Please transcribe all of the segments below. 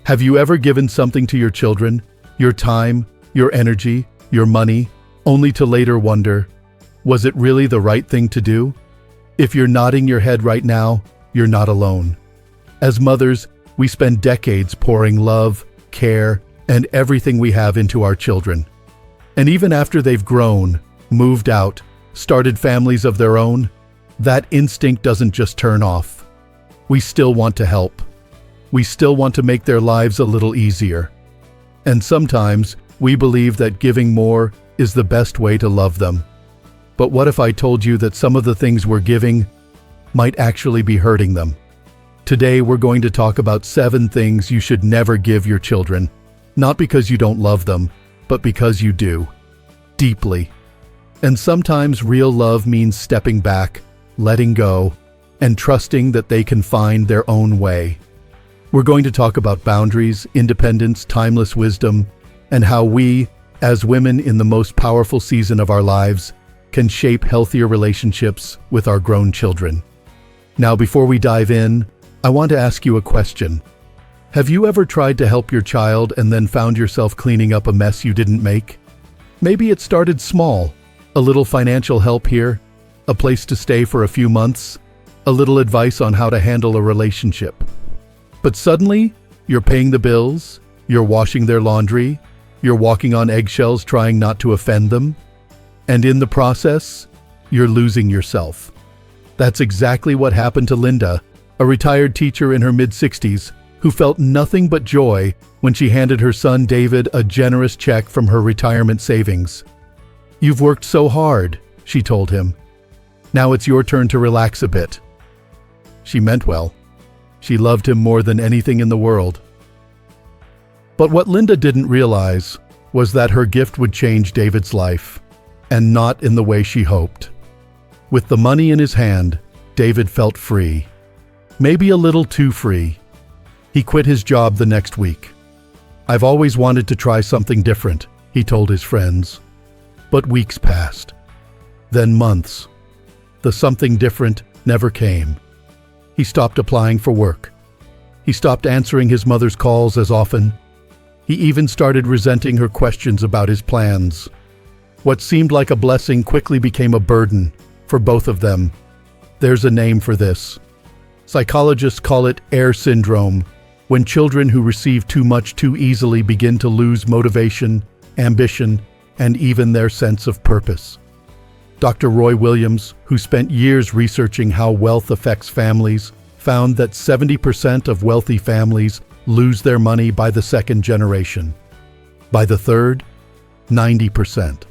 Have you ever given something to your children, your time, your energy, your money, only to later wonder, was it really the right thing to do? If you're nodding your head right now, you're not alone. As mothers, we spend decades pouring love, care, and everything we have into our children. And even after they've grown, moved out, started families of their own, that instinct doesn't just turn off. We still want to help. We still want to make their lives a little easier. And sometimes we believe that giving more is the best way to love them. But what if I told you that some of the things we're giving might actually be hurting them? Today we're going to talk about 7 things you should never give your children, not because you don't love them, but because you do. Deeply. And sometimes real love means stepping back, letting go, and trusting that they can find their own way. We're going to talk about boundaries, independence, timeless wisdom, and how we, as women in the most powerful season of our lives, can shape healthier relationships with our grown children. Now, before we dive in, I want to ask you a question. Have you ever tried to help your child and then found yourself cleaning up a mess you didn't make? Maybe it started small, a little financial help here, a place to stay for a few months, a little advice on how to handle a relationship. But suddenly, you're paying the bills, you're washing their laundry, you're walking on eggshells trying not to offend them, and in the process, you're losing yourself. That's exactly what happened to Linda, a retired teacher in her mid-60s who felt nothing but joy when she handed her son David a generous check from her retirement savings. "You've worked so hard," she told him. "Now it's your turn to relax a bit." She meant well. She loved him more than anything in the world. But what Linda didn't realize was that her gift would change David's life, and not in the way she hoped. With the money in his hand, David felt free. Maybe a little too free. He quit his job the next week. "I've always wanted to try something different," he told his friends. But weeks passed. Then months. The something different never came. He stopped applying for work. He stopped answering his mother's calls as often. He even started resenting her questions about his plans. What seemed like a blessing quickly became a burden for both of them. There's a name for this. Psychologists call it heir syndrome, when children who receive too much too easily begin to lose motivation, ambition, and even their sense of purpose. Dr. Roy Williams, who spent years researching how wealth affects families, found that 70% of wealthy families lose their money by the second generation. By the third, 90%.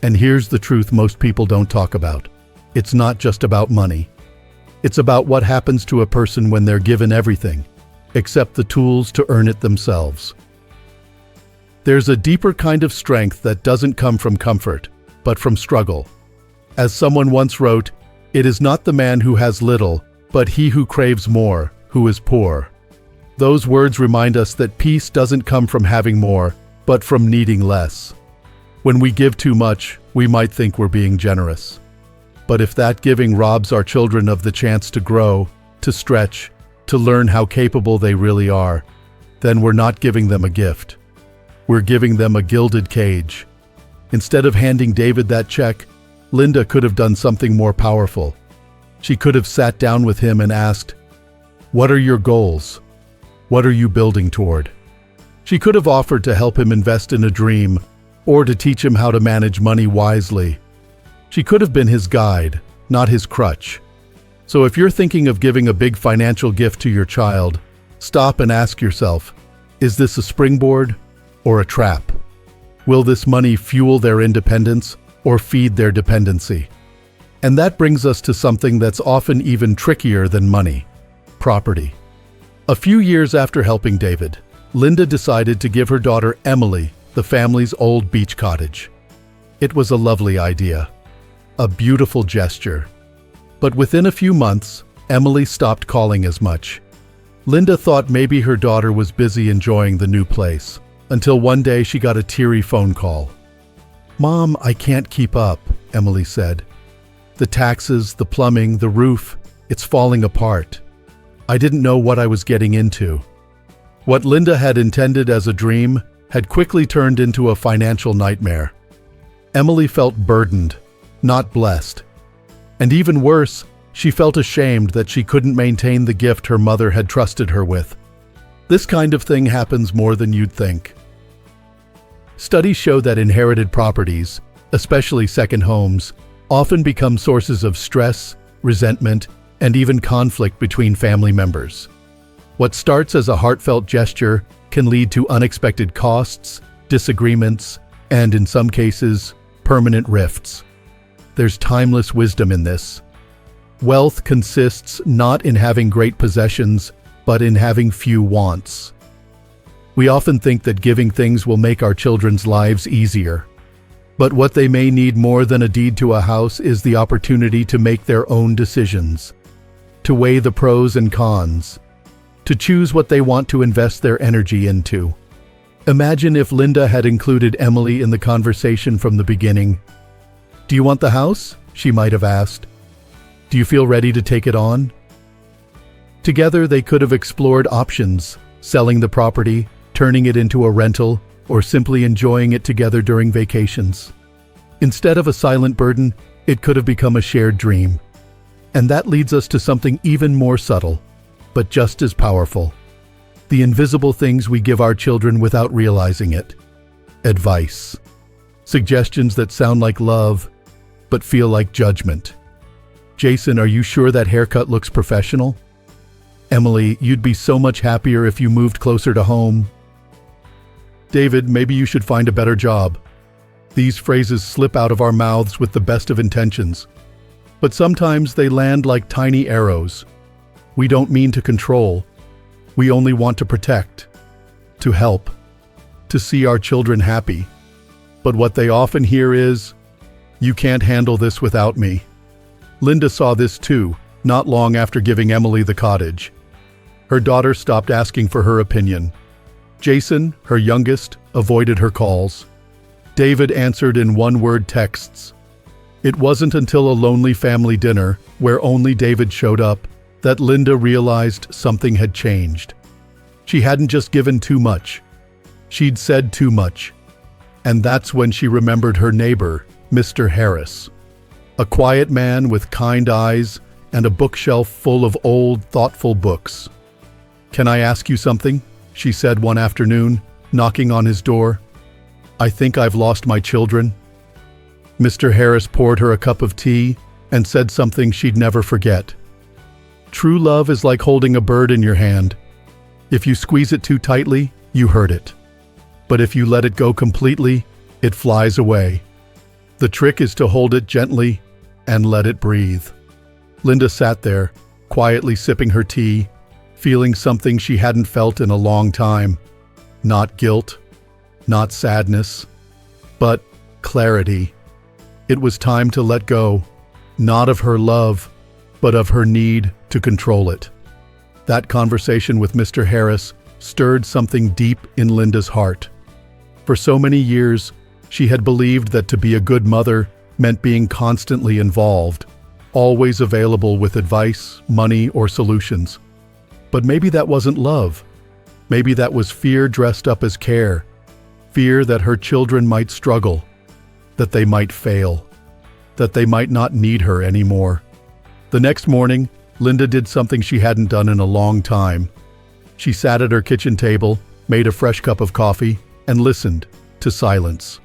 And here's the truth most people don't talk about. It's not just about money. It's about what happens to a person when they're given everything, except the tools to earn it themselves. There's a deeper kind of strength that doesn't come from comfort, but from struggle. As someone once wrote, "It is not the man who has little, but he who craves more, who is poor." Those words remind us that peace doesn't come from having more, but from needing less. When we give too much, we might think we're being generous. But if that giving robs our children of the chance to grow, to stretch, to learn how capable they really are, then we're not giving them a gift. We're giving them a gilded cage. Instead of handing David that check, Linda could have done something more powerful. She could have sat down with him and asked, "What are your goals? What are you building toward?" She could have offered to help him invest in a dream, or to teach him how to manage money wisely. She could have been his guide, not his crutch. So if you're thinking of giving a big financial gift to your child, stop and ask yourself, is this a springboard or a trap? Will this money fuel their independence or feed their dependency? And that brings us to something that's often even trickier than money: property. A few years after helping David, Linda decided to give her daughter Emily the family's old beach cottage. It was a lovely idea, a beautiful gesture. But within a few months, Emily stopped calling as much. Linda thought maybe her daughter was busy enjoying the new place, until one day she got a teary phone call. "Mom, I can't keep up," Emily said. "The taxes, the plumbing, the roof, it's falling apart. I didn't know what I was getting into." What Linda had intended as a dream had quickly turned into a financial nightmare. Emily felt burdened, not blessed. And even worse, she felt ashamed that she couldn't maintain the gift her mother had trusted her with. This kind of thing happens more than you'd think. Studies show that inherited properties, especially second homes, often become sources of stress, resentment, and even conflict between family members. What starts as a heartfelt gesture can lead to unexpected costs, disagreements, and in some cases, permanent rifts. There's timeless wisdom in this. Wealth consists not in having great possessions, but in having few wants. We often think that giving things will make our children's lives easier. But what they may need more than a deed to a house is the opportunity to make their own decisions, to weigh the pros and cons, to choose what they want to invest their energy into. Imagine if Linda had included Emily in the conversation from the beginning. "Do you want the house?" she might have asked. "Do you feel ready to take it on?" Together, they could have explored options, selling the property, turning it into a rental, or simply enjoying it together during vacations. Instead of a silent burden, it could have become a shared dream. And that leads us to something even more subtle, but just as powerful. The invisible things we give our children without realizing it. Advice. Suggestions that sound like love, but feel like judgment. "Jason, are you sure that haircut looks professional?" "Emily, you'd be so much happier if you moved closer to home." "David, maybe you should find a better job." These phrases slip out of our mouths with the best of intentions, but sometimes they land like tiny arrows. We don't mean to control. We only want to protect, to help, to see our children happy. But what they often hear is, "You can't handle this without me." Linda saw this too, not long after giving Emily the cottage. Her daughter stopped asking for her opinion. Jason, her youngest, avoided her calls. David answered in one-word texts. It wasn't until a lonely family dinner, where only David showed up, that Linda realized something had changed. She hadn't just given too much. She'd said too much. And that's when she remembered her neighbor, Mr. Harris. A quiet man with kind eyes and a bookshelf full of old, thoughtful books. "Can I ask you something?" she said one afternoon, knocking on his door. "I think I've lost my children." Mr. Harris poured her a cup of tea and said something she'd never forget. "True love is like holding a bird in your hand. If you squeeze it too tightly, you hurt it. But if you let it go completely, it flies away. The trick is to hold it gently and let it breathe." Linda sat there, quietly sipping her tea, feeling something she hadn't felt in a long time. Not guilt, not sadness, but clarity. It was time to let go, not of her love, but of her need to control it. That conversation with Mr. Harris stirred something deep in Linda's heart. For so many years, she had believed that to be a good mother meant being constantly involved, always available with advice, money, or solutions. But maybe that wasn't love. Maybe that was fear dressed up as care. Fear that her children might struggle, that they might fail, that they might not need her anymore. The next morning, Linda did something she hadn't done in a long time. She sat at her kitchen table, made a fresh cup of coffee, and listened to silence.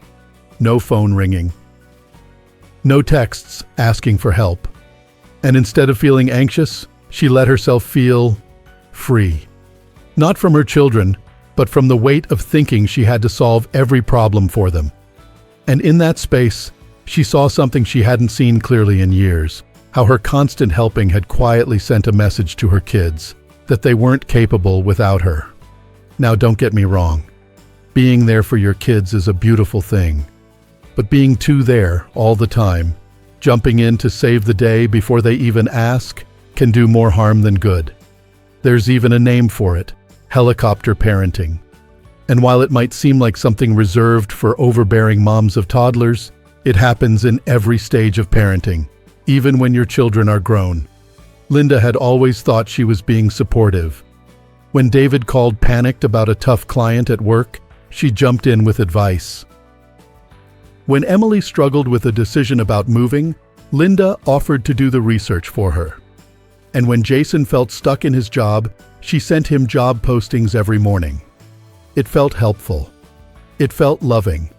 No phone ringing. No texts asking for help. And instead of feeling anxious, she let herself feel free. Not from her children, but from the weight of thinking she had to solve every problem for them. And in that space, she saw something she hadn't seen clearly in years. How her constant helping had quietly sent a message to her kids that they weren't capable without her. Now, don't get me wrong. Being there for your kids is a beautiful thing. But being too there all the time, jumping in to save the day before they even ask, can do more harm than good. There's even a name for it: helicopter parenting. And while it might seem like something reserved for overbearing moms of toddlers, it happens in every stage of parenting, even when your children are grown. Linda had always thought she was being supportive. When David called panicked about a tough client at work, she jumped in with advice. When Emily struggled with a decision about moving, Linda offered to do the research for her. And when Jason felt stuck in his job, she sent him job postings every morning. It felt helpful. It felt loving.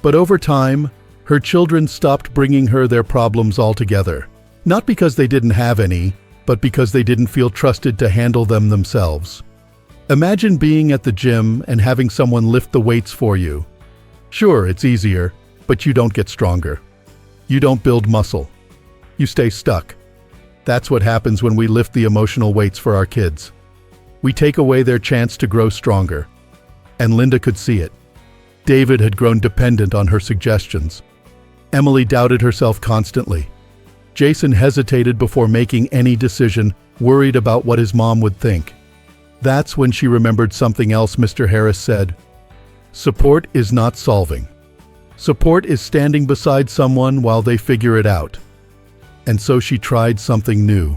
But over time, her children stopped bringing her their problems altogether. Not because they didn't have any, but because they didn't feel trusted to handle them themselves. Imagine being at the gym and having someone lift the weights for you. Sure, it's easier, but you don't get stronger. You don't build muscle. You stay stuck. That's what happens when we lift the emotional weights for our kids. We take away their chance to grow stronger. And Linda could see it. David had grown dependent on her suggestions. Emily doubted herself constantly. Jason hesitated before making any decision, worried about what his mom would think. That's when she remembered something else Mr. Harris said. Support is not solving. Support is standing beside someone while they figure it out. And so she tried something new.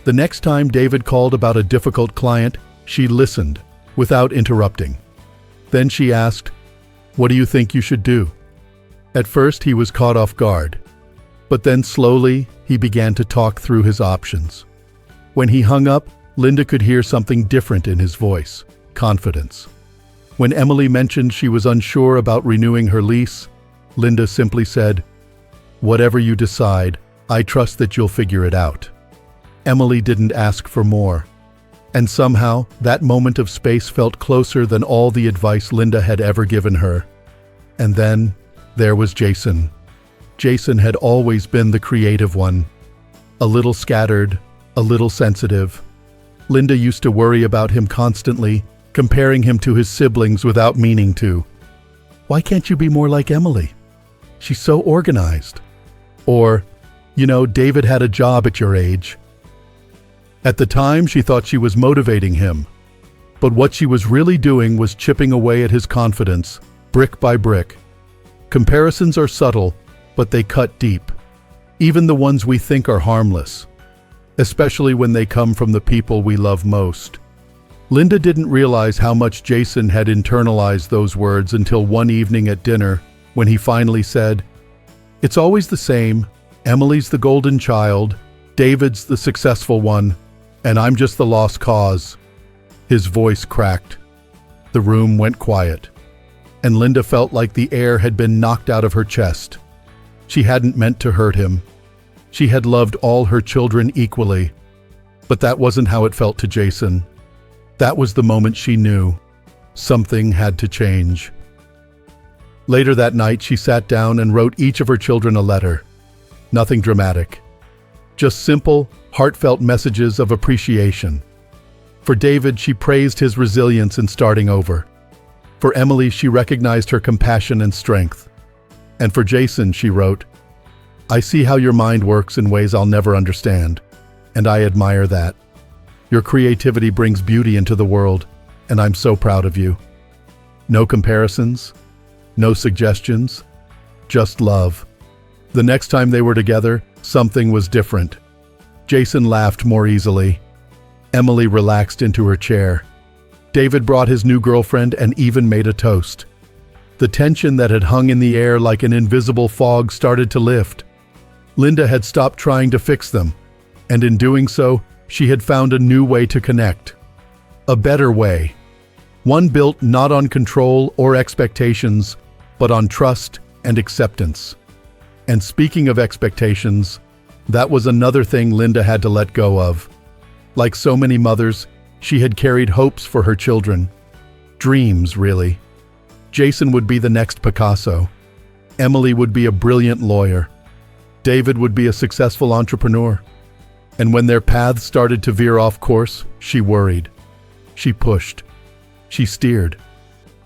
The next time David called about a difficult client, she listened, without interrupting. Then she asked, "What do you think you should do?" At first he was caught off guard. But then slowly, he began to talk through his options. When he hung up, Linda could hear something different in his voice, confidence. When Emily mentioned she was unsure about renewing her lease, Linda simply said, "Whatever you decide, I trust that you'll figure it out." Emily didn't ask for more. And somehow, that moment of space felt closer than all the advice Linda had ever given her. And then, there was Jason. Jason had always been the creative one. A little scattered, a little sensitive. Linda used to worry about him constantly, comparing him to his siblings without meaning to. "Why can't you be more like Emily? She's so organized." Or, "David had a job at your age." At the time, she thought she was motivating him. But what she was really doing was chipping away at his confidence, brick by brick. Comparisons are subtle, but they cut deep. Even the ones we think are harmless. Especially when they come from the people we love most. Linda didn't realize how much Jason had internalized those words until one evening at dinner, when he finally said, "It's always the same. Emily's the golden child, David's the successful one, and I'm just the lost cause." His voice cracked. The room went quiet, and Linda felt like the air had been knocked out of her chest. She hadn't meant to hurt him. She had loved all her children equally. But that wasn't how it felt to Jason. That was the moment she knew. Something had to change. Later that night, she sat down and wrote each of her children a letter. Nothing dramatic. Just simple, heartfelt messages of appreciation. For David, she praised his resilience in starting over. For Emily, she recognized her compassion and strength. And for Jason, she wrote, "I see how your mind works in ways I'll never understand, and I admire that. Your creativity brings beauty into the world, and I'm so proud of you. No comparisons, no suggestions, just love." The next time they were together, something was different. Jason laughed more easily. Emily relaxed into her chair. David brought his new girlfriend and even made a toast. The tension that had hung in the air like an invisible fog started to lift. Linda had stopped trying to fix them, and in doing so, she had found a new way to connect. A better way. One built not on control or expectations, but on trust and acceptance. And speaking of expectations, that was another thing Linda had to let go of. Like so many mothers, she had carried hopes for her children. Dreams, really. Jason would be the next Picasso. Emily would be a brilliant lawyer. David would be a successful entrepreneur. And when their paths started to veer off course, she worried. She pushed. She steered.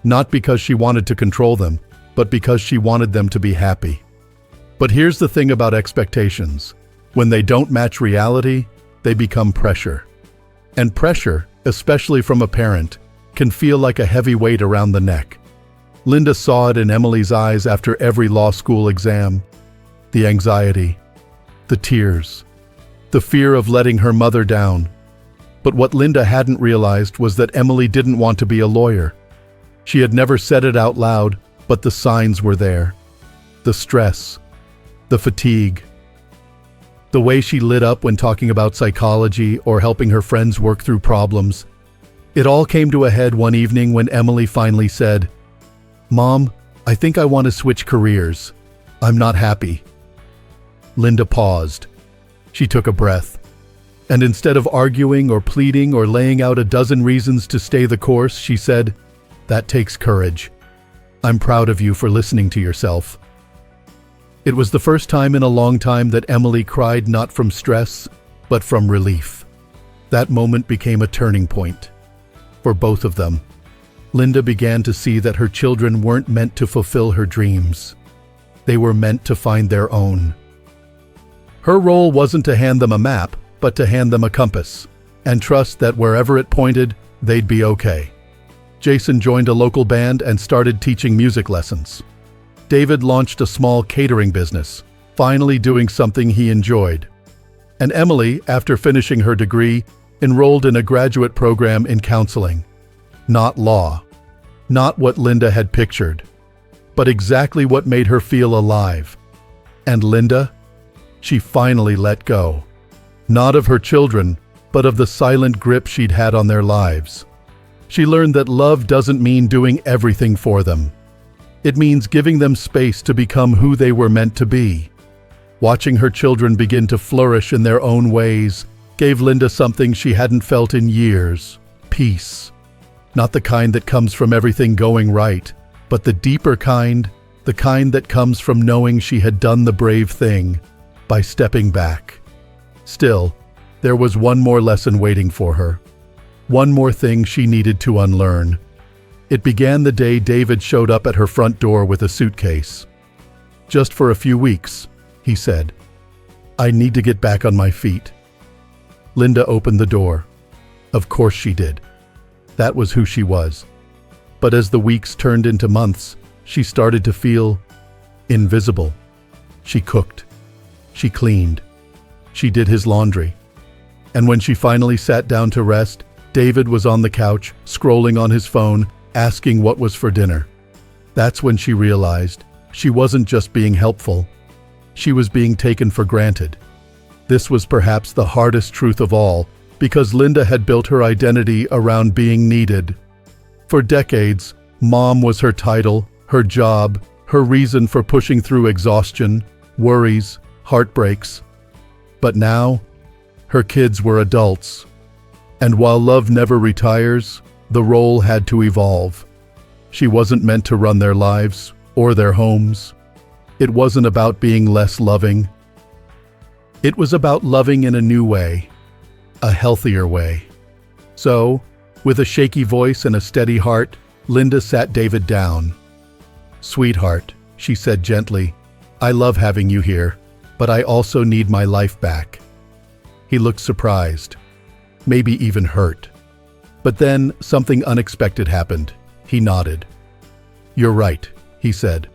Not because she wanted to control them, but because she wanted them to be happy. But here's the thing about expectations. When they don't match reality, they become pressure. And pressure, especially from a parent, can feel like a heavy weight around the neck. Linda saw it in Emily's eyes after every law school exam. The anxiety, the tears, the fear of letting her mother down. But what Linda hadn't realized was that Emily didn't want to be a lawyer. She had never said it out loud, but the signs were there. The stress, the fatigue, the way she lit up when talking about psychology or helping her friends work through problems. It all came to a head one evening when Emily finally said, "Mom, I think I want to switch careers. I'm not happy." Linda paused. She took a breath. And instead of arguing or pleading or laying out a dozen reasons to stay the course, she said, "That takes courage. I'm proud of you for listening to yourself." It was the first time in a long time that Emily cried not from stress, but from relief. That moment became a turning point for both of them. Linda began to see that her children weren't meant to fulfill her dreams. They were meant to find their own. Her role wasn't to hand them a map, but to hand them a compass, and trust that wherever it pointed, they'd be okay. Jason joined a local band and started teaching music lessons. David launched a small catering business, finally doing something he enjoyed. And Emily, after finishing her degree, enrolled in a graduate program in counseling. Not law. Not what Linda had pictured, but exactly what made her feel alive. And Linda? She finally let go. Not of her children, but of the silent grip she'd had on their lives. She learned that love doesn't mean doing everything for them. It means giving them space to become who they were meant to be. Watching her children begin to flourish in their own ways gave Linda something she hadn't felt in years: peace. Not the kind that comes from everything going right, but the deeper kind, the kind that comes from knowing she had done the brave thing by stepping back. Still, there was one more lesson waiting for her. One more thing she needed to unlearn. It began the day David showed up at her front door with a suitcase. "Just for a few weeks," he said. "I need to get back on my feet." Linda opened the door. Of course she did. That was who she was. But as the weeks turned into months, she started to feel invisible. She cooked. She cleaned. She did his laundry. And when she finally sat down to rest, David was on the couch, scrolling on his phone, asking what was for dinner. That's when she realized she wasn't just being helpful. She was being taken for granted. This was perhaps the hardest truth of all, because Linda had built her identity around being needed. For decades, mom was her title, her job, her reason for pushing through exhaustion, worries, heartbreaks. But now, her kids were adults. And while love never retires, the role had to evolve. She wasn't meant to run their lives or their homes. It wasn't about being less loving. It was about loving in a new way, a healthier way. So, with a shaky voice and a steady heart, Linda sat David down. "Sweetheart," she said gently, "I love having you here, but I also need my life back." He looked surprised, maybe even hurt. But then something unexpected happened. He nodded. "You're right," he said.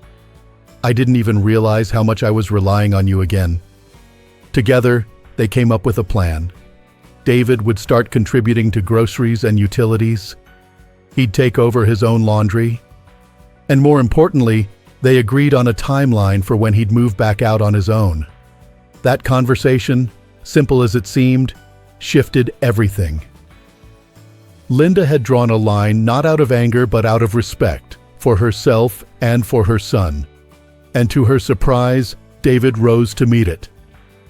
"I didn't even realize how much I was relying on you again." Together, they came up with a plan. David would start contributing to groceries and utilities. He'd take over his own laundry. And more importantly, they agreed on a timeline for when he'd move back out on his own. That conversation, simple as it seemed, shifted everything. Linda had drawn a line not out of anger but out of respect for herself and for her son. And to her surprise, David rose to meet it.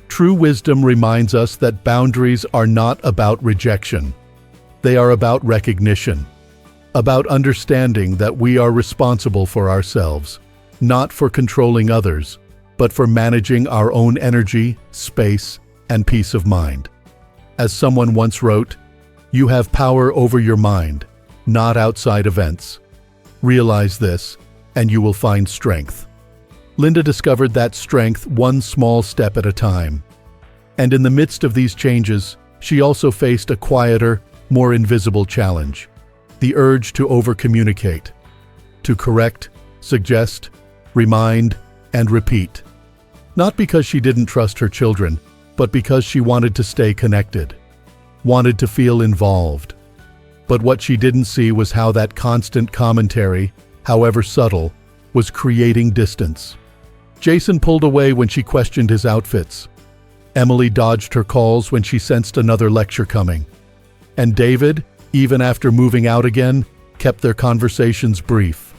True wisdom reminds us that boundaries are not about rejection. They are about recognition, about understanding that we are responsible for ourselves, not for controlling others, but for managing our own energy, space, and peace of mind. As someone once wrote, "You have power over your mind, not outside events. Realize this, and you will find strength." Linda discovered that strength one small step at a time. And in the midst of these changes, she also faced a quieter, more invisible challenge: the urge to over-communicate, to correct, suggest, remind, and repeat. Not because she didn't trust her children, but because she wanted to stay connected. wanted to feel involved. But what she didn't see was how that constant commentary, however subtle, was creating distance. Jason pulled away when she questioned his outfits. Emily dodged her calls when she sensed another lecture coming. And David, even after moving out again, kept their conversations brief.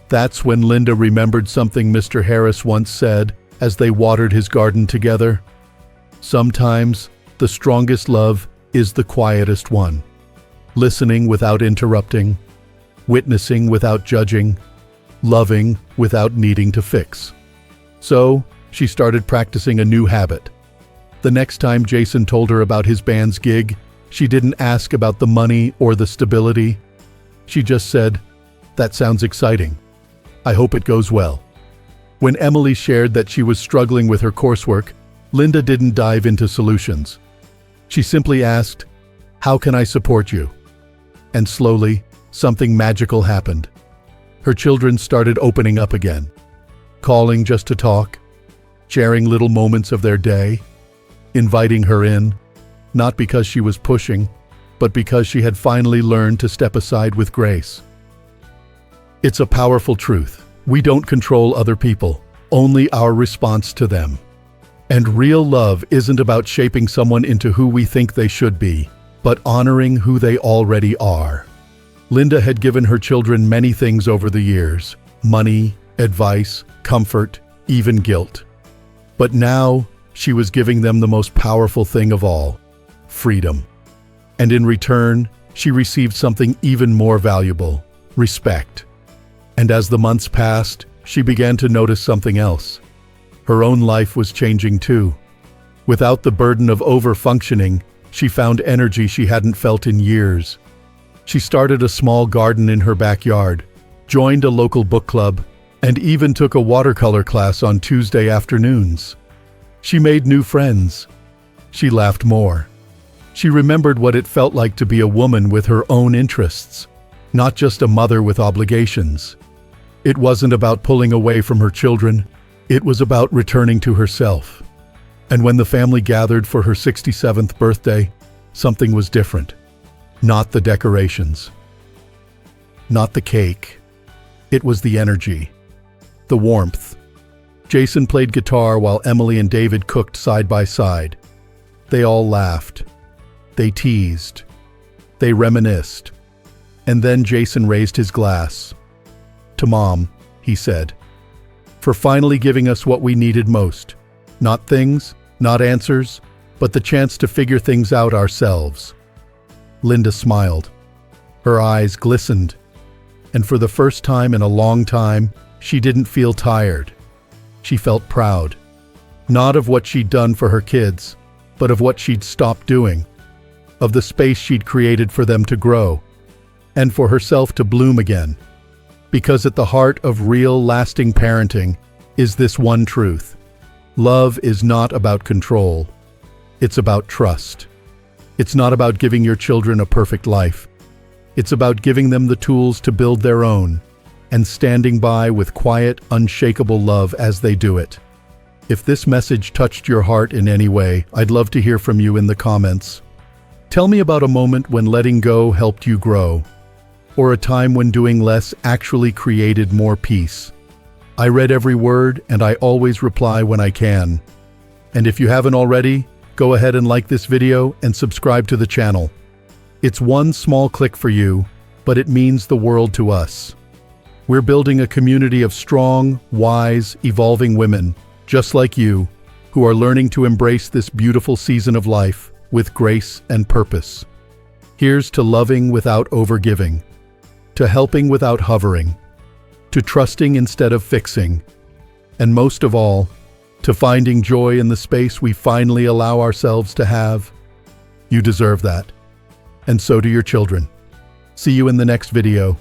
That's when Linda remembered something Mr. Harris once said as they watered his garden together. Sometimes, the strongest love is the quietest one. Listening without interrupting, witnessing without judging, loving without needing to fix. So, she started practicing a new habit. The next time Jason told her about his band's gig, she didn't ask about the money or the stability. She just said, "That sounds exciting. I hope it goes well." When Emily shared that she was struggling with her coursework, Linda didn't dive into solutions. She simply asked, "How can I support you?" And slowly, something magical happened. Her children started opening up again, calling just to talk, sharing little moments of their day, inviting her in, not because she was pushing, but because she had finally learned to step aside with grace. It's a powerful truth. We don't control other people, only our response to them. And real love isn't about shaping someone into who we think they should be, but honoring who they already are. Linda had given her children many things over the years: money, advice, comfort, even guilt. But now, she was giving them the most powerful thing of all: freedom. And in return, she received something even more valuable: respect. And as the months passed, she began to notice something else. Her own life was changing too. Without the burden of over-functioning, she found energy she hadn't felt in years. She started a small garden in her backyard, joined a local book club, and even took a watercolor class on Tuesday afternoons. She made new friends. She laughed more. She remembered what it felt like to be a woman with her own interests, not just a mother with obligations. It wasn't about pulling away from her children. It was about returning to herself. And when the family gathered for her 67th birthday, something was different. Not the decorations. Not the cake. It was the energy. The warmth. Jason played guitar while Emily and David cooked side by side. They all laughed. They teased. They reminisced. And then Jason raised his glass. "To Mom," he said, "for finally giving us what we needed most. Not things, not answers, but the chance to figure things out ourselves." Linda smiled. Her eyes glistened. And for the first time in a long time, she didn't feel tired. She felt proud. Not of what she'd done for her kids, but of what she'd stopped doing. Of the space she'd created for them to grow. And for herself to bloom again. Because at the heart of real, lasting parenting is this one truth: love is not about control. It's about trust. It's not about giving your children a perfect life. It's about giving them the tools to build their own, and standing by with quiet, unshakable love as they do it. If this message touched your heart in any way, I'd love to hear from you in the comments. Tell me about a moment when letting go helped you grow, or a time when doing less actually created more peace. I read every word, and I always reply when I can. And if you haven't already, go ahead and like this video and subscribe to the channel. It's one small click for you, but it means the world to us. We're building a community of strong, wise, evolving women, just like you, who are learning to embrace this beautiful season of life with grace and purpose. Here's to loving without overgiving, to helping without hovering, to trusting instead of fixing, and most of all, to finding joy in the space we finally allow ourselves to have. You deserve that. And so do your children. See you in the next video.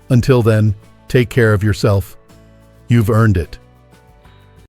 Until then, take care of yourself. You've earned it.